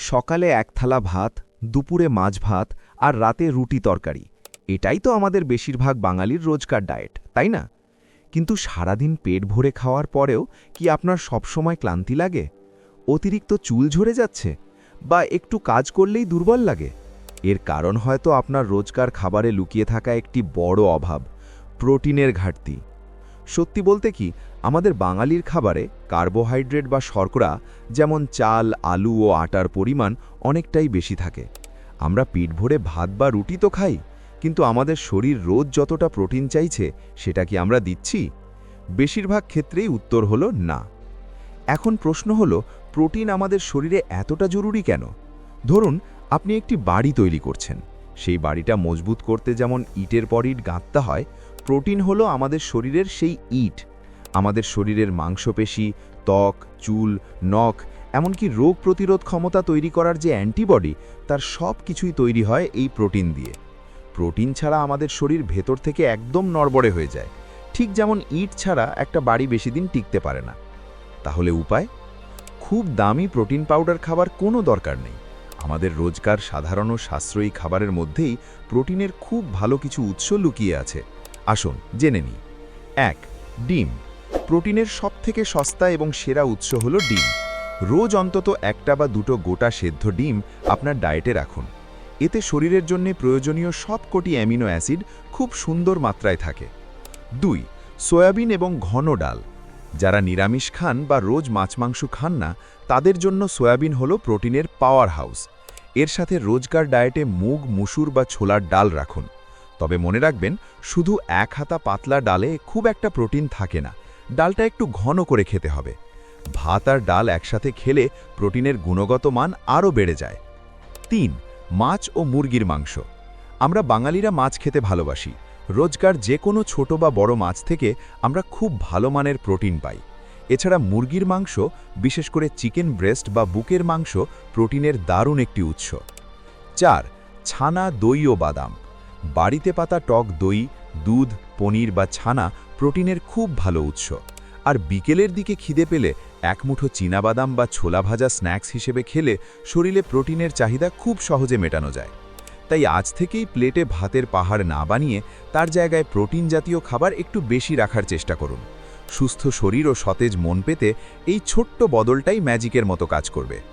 সকালে এক থালা ভাত, দুপুরে মাছ ভাত আর রাতে রুটি তরকারি, এটাই তো আমাদের বেশিরভাগ বাঙালির রোজকার ডায়েট, তাই না? কিন্তু সারাদিন পেট ভরে খাওয়ার পরেও কি আপনার সবসময় ক্লান্তি লাগে? অতিরিক্ত চুল ঝরে যাচ্ছে? বা একটু কাজ করলেই দুর্বল লাগে? এর কারণ হয়তো আপনার রোজকার খাবারে লুকিয়ে থাকা একটি বড় অভাব, প্রোটিনের ঘাটতি। সত্যি বলতে কি, আমাদের বাঙালির খাবারে কার্বোহাইড্রেট বা শর্করা যেমন চাল, আলু ও আটার পরিমাণ অনেকটাই বেশি থাকে। আমরা পেট ভরে ভাত বা রুটি তো খাই, কিন্তু আমাদের শরীর রোজ যতটা প্রোটিন চাইছে সেটা কি আমরা দিচ্ছি? বেশিরভাগ ক্ষেত্রেই উত্তর হলো না। এখন প্রশ্ন হলো, প্রোটিন আমাদের শরীরে এতটা জরুরি কেন? ধরুন আপনি একটি বাড়ি তৈরি করছেন, সেই বাড়িটা মজবুত করতে যেমন ইটের পর ইট গাঁথতে হয়, প্রোটিন হলো আমাদের শরীরের সেই ইট। আমাদের শরীরের মাংসপেশি, ত্বক, চুল, নখ, এমনকি রোগ প্রতিরোধ ক্ষমতা তৈরি করার যে অ্যান্টিবডি, তার সব কিছুই তৈরি হয় এই প্রোটিন দিয়ে। প্রোটিন ছাড়া আমাদের শরীর ভেতর থেকে একদম নড়বড়ে হয়ে যায়, ঠিক যেমন ইট ছাড়া একটা বাড়ি বেশি দিন টিকতে পারে না। তাহলে উপায়? খুব দামি প্রোটিন পাউডার খাবার কোনো দরকার নেই। আমাদের রোজকার সাধারণ ও সাশ্রয়ী খাবারের মধ্যেই প্রোটিনের খুব ভালো কিছু উৎস লুকিয়ে আছে। আসুন জেনে নিই। ১. ডিম। প্রোটিনের সবথেকে সস্তা এবং সেরা উৎস হলো ডিম। রোজ অন্তত একটা বা দুটো গোটা সেদ্ধ ডিম আপনার ডায়েটে রাখুন। এতে শরীরের জন্য প্রয়োজনীয় সবকটি অ্যামিনো অ্যাসিড খুব সুন্দর মাত্রায় থাকে। ২. সয়াবিন এবং ঘন ডাল। যারা নিরামিষ খান বা রোজ মাছ মাংস খান না, তাদের জন্য সয়াবিন হলো প্রোটিনের পাওয়ার হাউস। এর সাথে রোজকার ডায়েটে মুগ, মুসুর বা ছোলার ডাল রাখুন। তবে মনে রাখবেন, শুধু এক হাতা পাতলা ডালে খুব একটা প্রোটিন থাকে না, ডালটা একটু ঘন করে খেতে হবে। ভাত আর ডাল একসাথে খেলে প্রোটিনের গুণগত মান আরও বেড়ে যায়। ৩. মাছ ও মুরগির মাংস। আমরা বাঙালিরা মাছ খেতে ভালোবাসি। রোজকার যে কোনো ছোট বা বড় মাছ থেকে আমরা খুব ভালো মানের প্রোটিন পাই। এছাড়া মুরগির মাংস, বিশেষ করে চিকেন ব্রেস্ট বা বুকের মাংস, প্রোটিনের দারুণ একটি উৎস। ৪. ছানা, দই ও বাদাম। বাড়িতে পাতা টক দই, দুধ, পনির বা ছানা প্রোটিনের খুব ভালো উৎস। আর বিকেলের দিকে খিদে পেলে এক মুঠো চীনাবাদাম বা ছোলা ভাজা স্ন্যাক্স হিসেবে খেলে শরীরে প্রোটিনের চাহিদা খুব সহজে মেটানো যায়। তাই আজ থেকেই প্লেটে ভাতের পাহাড় না বানিয়ে তার জায়গায় প্রোটিন জাতীয় খাবার একটু বেশি রাখার চেষ্টা করুন। সুস্থ শরীর ও সতেজ মন পেতে এই ছোট্ট বদলটাই ম্যাজিকের মতো কাজ করবে।